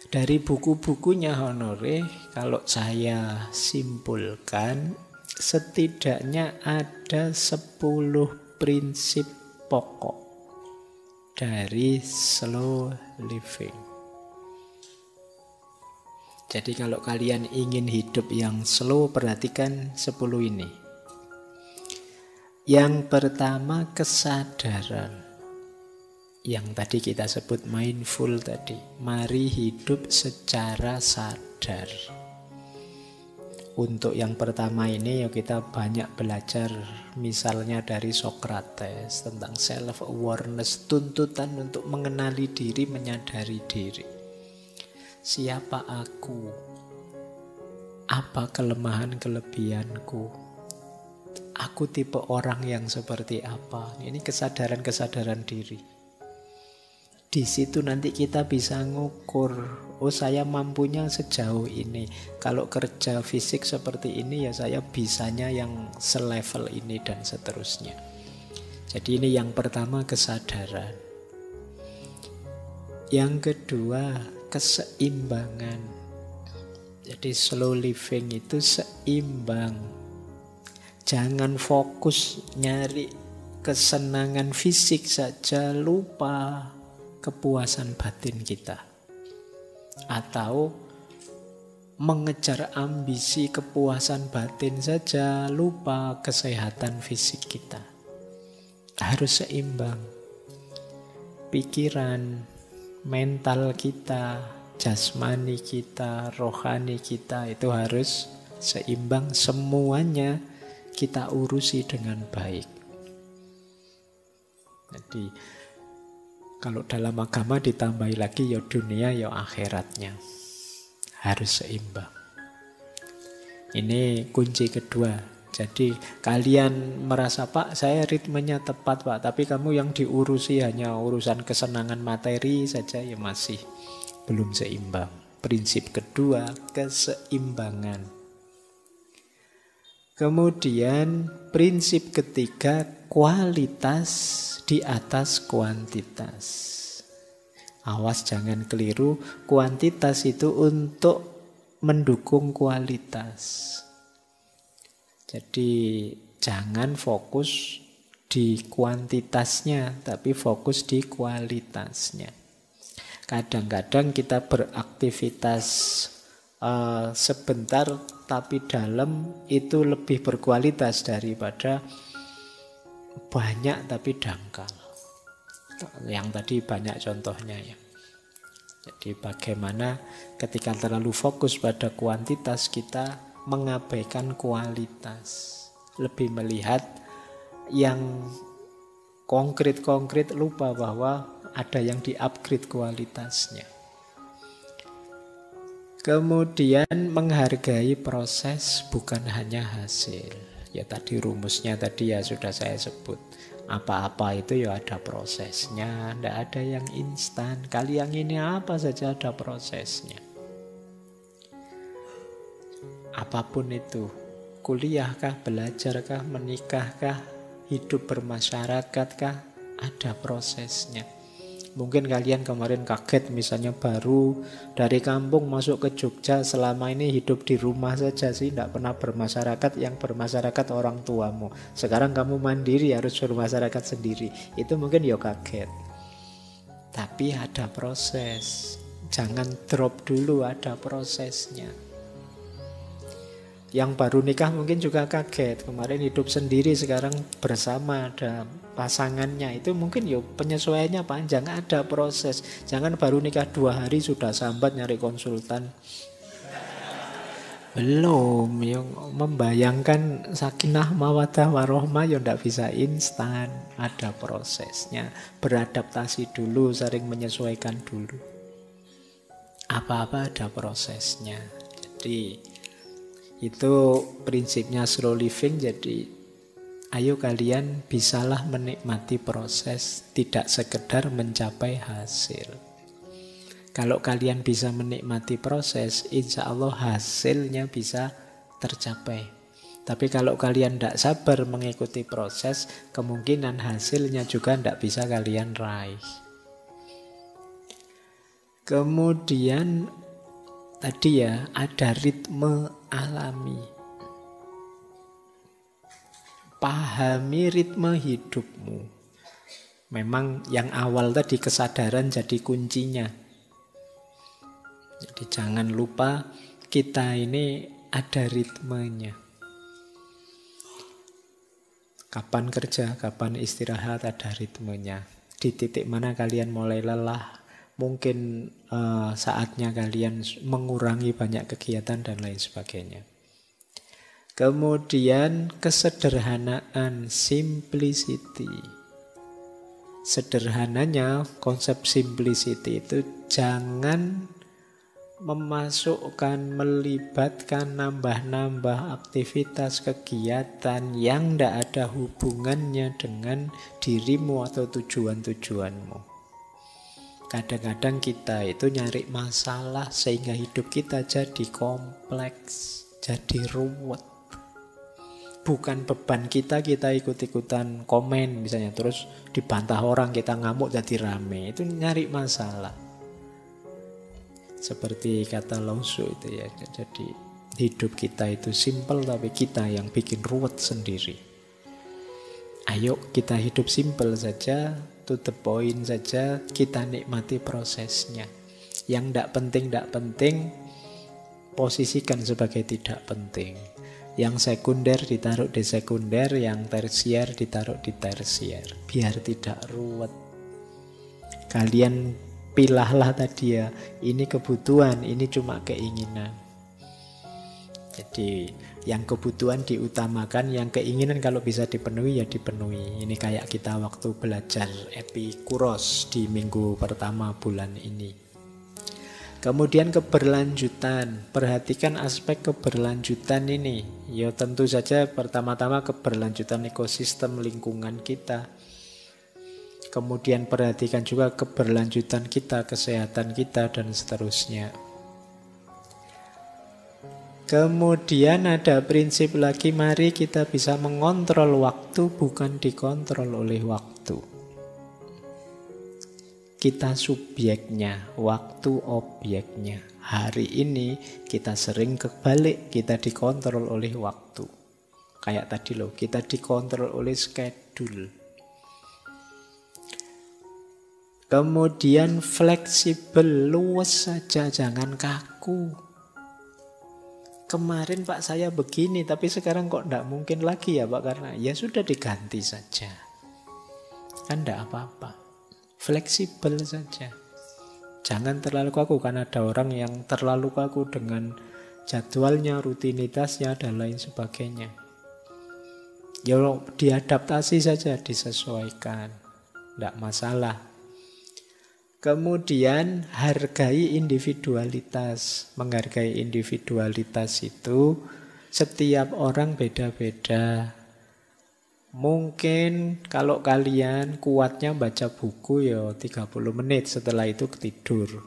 Dari buku-bukunya Honore, kalau saya simpulkan, setidaknya ada 10 prinsip pokok dari slow living. Jadi kalau kalian ingin hidup yang slow, perhatikan 10 ini. Yang pertama, kesadaran. Yang tadi kita sebut mindful tadi. Mari hidup secara sadar. Untuk yang pertama ini ya kita banyak belajar misalnya dari Socrates tentang self-awareness, tuntutan untuk mengenali diri, menyadari diri. Siapa aku? Apa kelemahan-kelebihanku? Aku tipe orang yang seperti apa? Ini kesadaran-kesadaran diri. Di situ nanti kita bisa ngukur, oh saya mampunya sejauh ini. Kalau kerja fisik seperti ini ya saya bisanya yang selevel ini dan seterusnya. Jadi ini yang pertama, kesadaran. Yang kedua, keseimbangan. Jadi slow living itu seimbang. Jangan fokus nyari kesenangan fisik saja, lupa kepuasan batin kita. Atau mengejar ambisi kepuasan batin saja, lupa kesehatan fisik kita. Harus seimbang. Pikiran, mental kita, jasmani kita, rohani kita itu harus seimbang. Semuanya kita urusi dengan baik. Jadi kalau dalam agama ditambahi lagi ya dunia ya akhiratnya. Harus seimbang. Ini kunci kedua. Jadi kalian merasa, Pak saya ritmenya tepat Pak, tapi kamu yang diurusi hanya urusan kesenangan materi saja, ya masih belum seimbang. Prinsip kedua, keseimbangan. Kemudian prinsip ketiga, kualitas di atas kuantitas. Awas jangan keliru, kuantitas itu untuk mendukung kualitas. Jadi jangan fokus di kuantitasnya, tapi fokus di kualitasnya. Kadang-kadang kita beraktivitas sebentar tapi dalam itu lebih berkualitas daripada banyak tapi dangkal. Yang tadi banyak contohnya ya. Jadi bagaimana ketika terlalu fokus pada kuantitas kita mengabaikan kualitas. Lebih melihat yang konkret-konkret, lupa bahwa ada yang di-upgrade kualitasnya. Kemudian menghargai proses bukan hanya hasil. Ya tadi rumusnya tadi ya sudah saya sebut. Apa-apa itu ya ada prosesnya, tidak ada yang instan. Kali yang ini apa saja ada prosesnya. Apapun itu, kuliahkah, belajarkah, menikahkah, hidup bermasyarakatKah, ada prosesnya. Mungkin kalian kemarin kaget misalnya baru dari kampung masuk ke Jogja, selama ini hidup di rumah saja sih, tidak pernah bermasyarakat, yang bermasyarakat orang tuamu. Sekarang kamu mandiri harus bermasyarakat sendiri. Itu mungkin ya kaget. Tapi ada proses. Jangan drop dulu, ada prosesnya. Yang baru nikah mungkin juga kaget. Kemarin hidup sendiri, sekarang bersama ada pasangannya. Itu mungkin ya penyesuaiannya panjang, ada proses. Jangan baru nikah 2 hari sudah sambat nyari konsultan. Belum, yang membayangkan sakinah mawaddah warohmah ya ndak bisa instan, ada prosesnya. Beradaptasi dulu, sering menyesuaikan dulu. Apa-apa ada prosesnya. Jadi itu prinsipnya slow living. Jadi ayo kalian bisalah menikmati proses, tidak sekedar mencapai hasil. Kalau kalian bisa menikmati proses, insya Allah hasilnya bisa tercapai. Tapi kalau kalian tidak sabar mengikuti proses, kemungkinan hasilnya juga tidak bisa kalian raih. Kemudian tadi ya ada ritme alami. Pahami ritme hidupmu. Memang yang awal tadi kesadaran jadi kuncinya. Jadi jangan lupa kita ini ada ritmenya. Kapan kerja, kapan istirahat, ada ritmenya. Di titik mana kalian mulai lelah, mungkin saatnya kalian mengurangi banyak kegiatan dan lain sebagainya. Kemudian kesederhanaan, simplicity. Sederhananya konsep simplicity itu jangan memasukkan, melibatkan, nambah-nambah aktivitas kegiatan yang tidak ada hubungannya dengan dirimu atau tujuan-tujuanmu. Kadang-kadang kita itu nyari masalah sehingga hidup kita jadi kompleks, jadi ruwet. Bukan beban kita ikut-ikutan komen misalnya, terus dibantah orang, kita ngamuk jadi rame. Itu nyari masalah. Seperti kata Lao Tzu itu ya. Jadi hidup kita itu simple tapi kita yang bikin ruwet sendiri. Ayo kita hidup simple saja, to the point saja, kita nikmati prosesnya. Yang tidak penting posisikan sebagai tidak penting. Yang sekunder ditaruh di sekunder, yang tersier ditaruh di tersier. Biar tidak ruwet. Kalian pilahlah tadi ya, ini kebutuhan, ini cuma keinginan. Jadi yang kebutuhan diutamakan, yang keinginan kalau bisa dipenuhi ya dipenuhi. Ini kayak kita waktu belajar Epikuros di minggu pertama bulan ini. Kemudian keberlanjutan, perhatikan aspek keberlanjutan ini. Ya tentu saja pertama-tama keberlanjutan ekosistem lingkungan kita. Kemudian perhatikan juga keberlanjutan kita, kesehatan kita, dan seterusnya. Kemudian ada prinsip lagi, mari kita bisa mengontrol waktu, bukan dikontrol oleh waktu. Kita subjeknya, waktu objeknya. Hari ini kita sering kebalik, kita dikontrol oleh waktu. Kayak tadi loh, kita dikontrol oleh schedule. Kemudian fleksibel, luas saja, jangan kaku. Kemarin Pak saya begini, tapi sekarang kok tidak mungkin lagi ya Pak, karena ya sudah diganti saja. Kan tidak apa-apa. Fleksibel saja. Jangan terlalu kaku, karena ada orang yang terlalu kaku dengan jadwalnya, rutinitasnya, dan lain sebagainya. Ya diadaptasi saja, disesuaikan. Tidak masalah. Kemudian hargai individualitas. Menghargai individualitas itu setiap orang beda-beda. Mungkin kalau kalian kuatnya baca buku ya 30 menit, setelah itu tidur.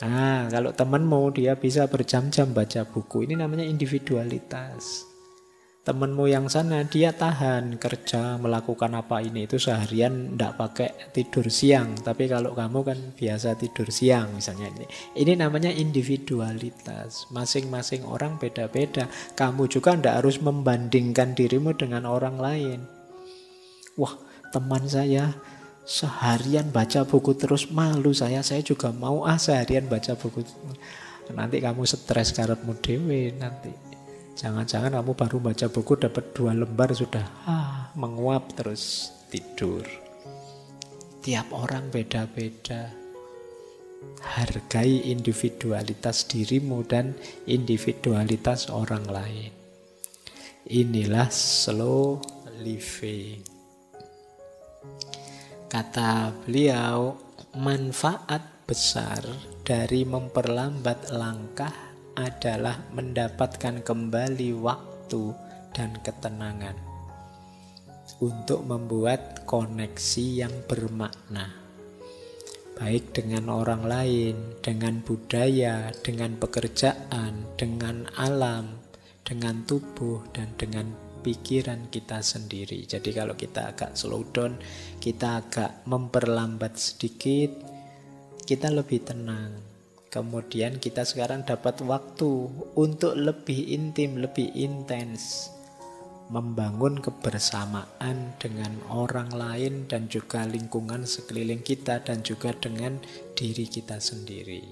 Nah, kalau temanmu dia bisa berjam-jam baca buku, ini namanya individualitas. Temanmu yang sana dia tahan kerja, melakukan apa ini itu seharian tidak pakai tidur siang. Tapi kalau kamu kan biasa tidur siang misalnya ini. Ini namanya individualitas. Masing-masing orang beda-beda. Kamu juga tidak harus membandingkan dirimu dengan orang lain. Wah, teman saya seharian baca buku terus, malu saya juga mau seharian baca buku. Nanti kamu stres karepmu dhewe nanti. Jangan-jangan kamu baru baca buku dapat 2 lembar sudah menguap terus tidur. Tiap orang beda-beda. Hargai individualitas dirimu dan individualitas orang lain. Inilah slow living. Kata beliau, manfaat besar dari memperlambat langkah adalah mendapatkan kembali waktu dan ketenangan untuk membuat koneksi yang bermakna, baik dengan orang lain, dengan budaya, dengan pekerjaan, dengan alam, dengan tubuh, dan dengan pikiran kita sendiri. Jadi kalau kita agak slow down, kita agak memperlambat sedikit, kita lebih tenang. Kemudian kita sekarang dapat waktu untuk lebih intim, lebih intens membangun kebersamaan dengan orang lain dan juga lingkungan sekeliling kita dan juga dengan diri kita sendiri.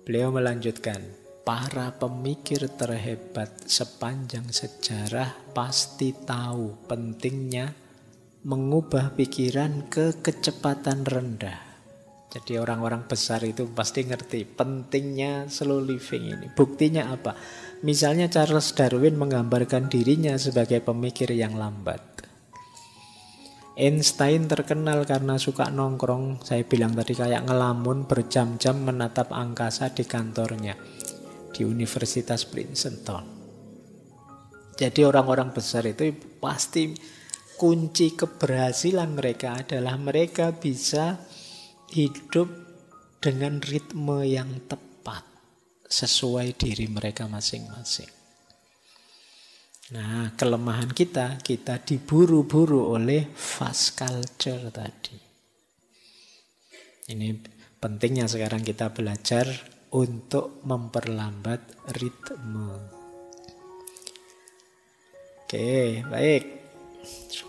Beliau melanjutkan, para pemikir terhebat sepanjang sejarah pasti tahu pentingnya mengubah pikiran ke kecepatan rendah. Jadi orang-orang besar itu pasti ngerti pentingnya slow living ini. Buktinya apa? Misalnya Charles Darwin menggambarkan dirinya sebagai pemikir yang lambat. Einstein terkenal karena suka nongkrong, saya bilang tadi kayak ngelamun berjam-jam menatap angkasa di kantornya di Universitas Princeton. Jadi orang-orang besar itu pasti kunci keberhasilan mereka adalah mereka bisa hidup dengan ritme yang tepat sesuai diri mereka masing-masing. Nah, kelemahan kita diburu-buru oleh fast culture tadi. Ini pentingnya sekarang kita belajar untuk memperlambat ritme. Oke, baik.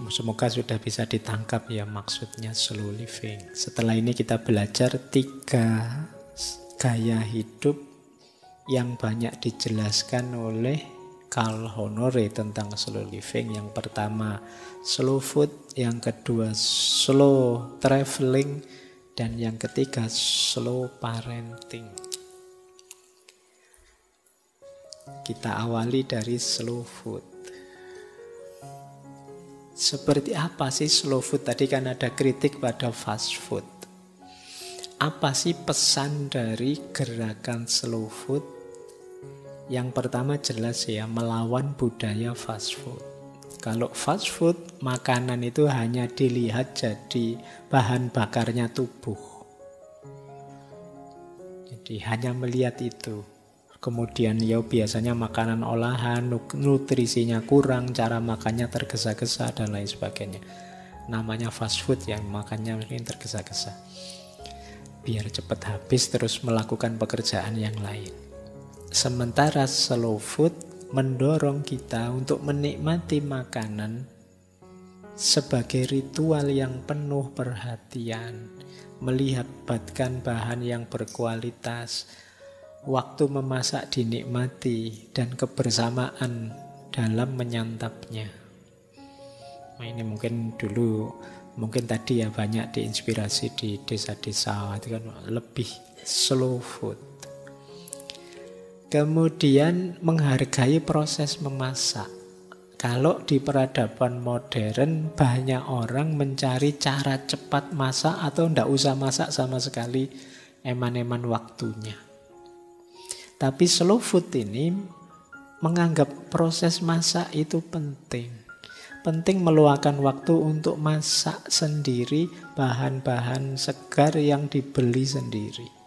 Semoga sudah bisa ditangkap ya maksudnya slow living. Setelah ini kita belajar 3 gaya hidup yang banyak dijelaskan oleh Carl Honore tentang slow living. Yang pertama slow food, yang kedua slow traveling, dan yang ketiga slow parenting. Kita awali dari slow food. Seperti apa sih slow food? Tadi kan ada kritik pada fast food. Apa sih pesan dari gerakan slow food? Yang pertama jelas ya, melawan budaya fast food. Kalau fast food, makanan itu hanya dilihat jadi bahan bakarnya tubuh. Jadi hanya melihat itu. Kemudian ya biasanya makanan olahan, nutrisinya kurang, cara makannya tergesa-gesa dan lain sebagainya. Namanya fast food yang makannya mungkin tergesa-gesa. Biar cepat habis terus melakukan pekerjaan yang lain. Sementara slow food mendorong kita untuk menikmati makanan sebagai ritual yang penuh perhatian, melibatkan bahan yang berkualitas, waktu memasak dinikmati, dan kebersamaan dalam menyantapnya. Nah, ini mungkin tadi ya banyak diinspirasi di desa-desa itu kan lebih slow food. Kemudian menghargai proses memasak. Kalau di peradaban modern banyak orang mencari cara cepat masak atau tidak usah masak sama sekali, eman-eman waktunya. Tapi slow food ini menganggap proses masak itu penting. Penting meluangkan waktu untuk masak sendiri bahan-bahan segar yang dibeli sendiri.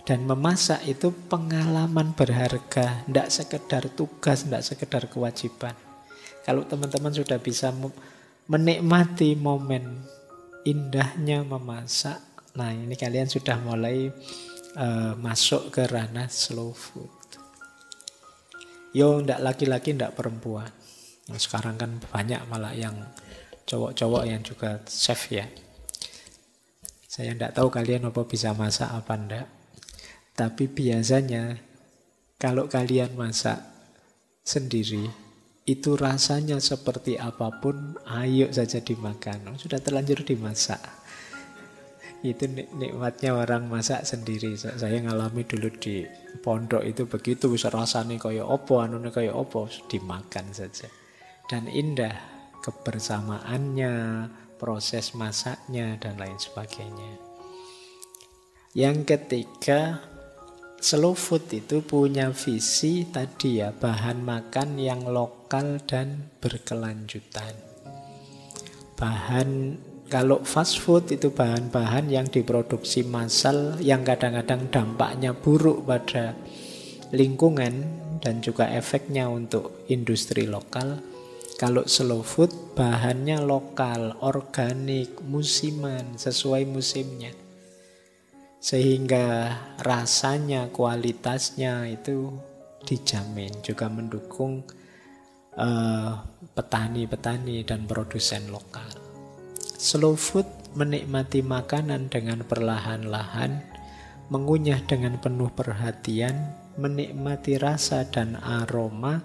Dan memasak itu pengalaman berharga, tidak sekedar tugas, tidak sekedar kewajiban. Kalau teman-teman sudah bisa menikmati momen indahnya memasak, nah ini kalian sudah mulai masuk ke ranah slow food. Yo, ndak laki-laki, ndak perempuan. Sekarang kan banyak malah yang cowok-cowok yang juga chef ya. Saya ndak tahu kalian apa bisa masak apa ndak. Tapi biasanya kalau kalian masak sendiri, itu rasanya seperti apapun, ayo saja dimakan. Sudah terlanjur dimasak. Itu nikmatnya orang masak sendiri. Saya ngalami dulu di pondok itu begitu, bisa rasanya kayak opo, anunya kayak opo, dimakan saja. Dan indah kebersamaannya, proses masaknya, dan lain sebagainya. Yang ketiga, slow food itu punya visi tadi ya, bahan makan yang lokal dan berkelanjutan. Kalau fast food itu bahan-bahan yang diproduksi massal yang kadang-kadang dampaknya buruk pada lingkungan dan juga efeknya untuk industri lokal. Kalau slow food bahannya lokal, organik, musiman, sesuai musimnya. Sehingga rasanya, kualitasnya itu dijamin, juga mendukung petani-petani dan produsen lokal. Slow food menikmati makanan dengan perlahan-lahan, mengunyah dengan penuh perhatian, menikmati rasa dan aroma.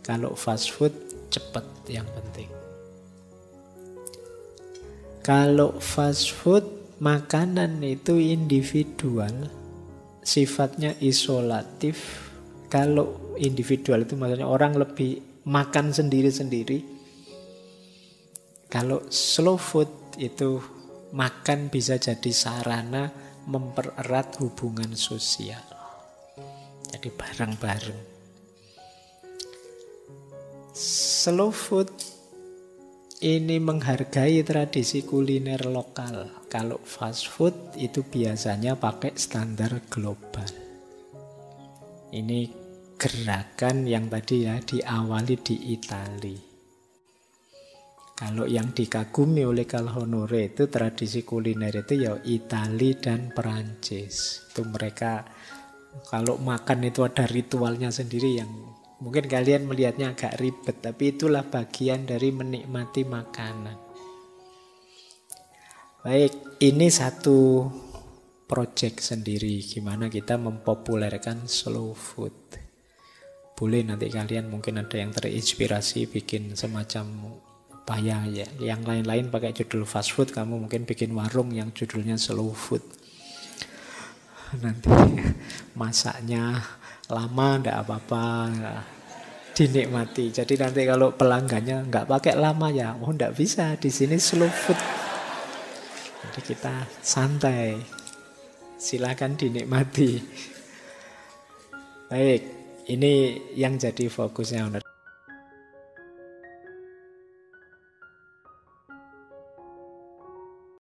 Kalau fast food cepat yang penting. Kalau fast food makanan itu individual, sifatnya isolatif. Kalau individual itu maksudnya orang lebih makan sendiri-sendiri. Kalau slow food itu makan bisa jadi sarana mempererat hubungan sosial. Jadi bareng-bareng. Slow food ini menghargai tradisi kuliner lokal. Kalau fast food itu biasanya pakai standar global. Ini gerakan yang tadi ya diawali di Italia. Kalau yang dikagumi oleh Calhonore itu tradisi kuliner itu ya Italia dan Perancis. Itu mereka kalau makan itu ada ritualnya sendiri yang mungkin kalian melihatnya agak ribet, tapi itulah bagian dari menikmati makanan. Baik, ini satu project sendiri gimana kita mempopulerkan slow food. Boleh nanti kalian mungkin ada yang terinspirasi bikin semacam apa ya, yang lain-lain pakai judul fast food, kamu mungkin bikin warung yang judulnya slow food. Nanti masaknya lama ndak apa-apa, dinikmati. Jadi nanti kalau pelanggannya nggak pakai lama ya, oh ndak bisa, di sini slow food. Jadi kita santai, silakan dinikmati. Baik. Ini yang jadi fokusnya.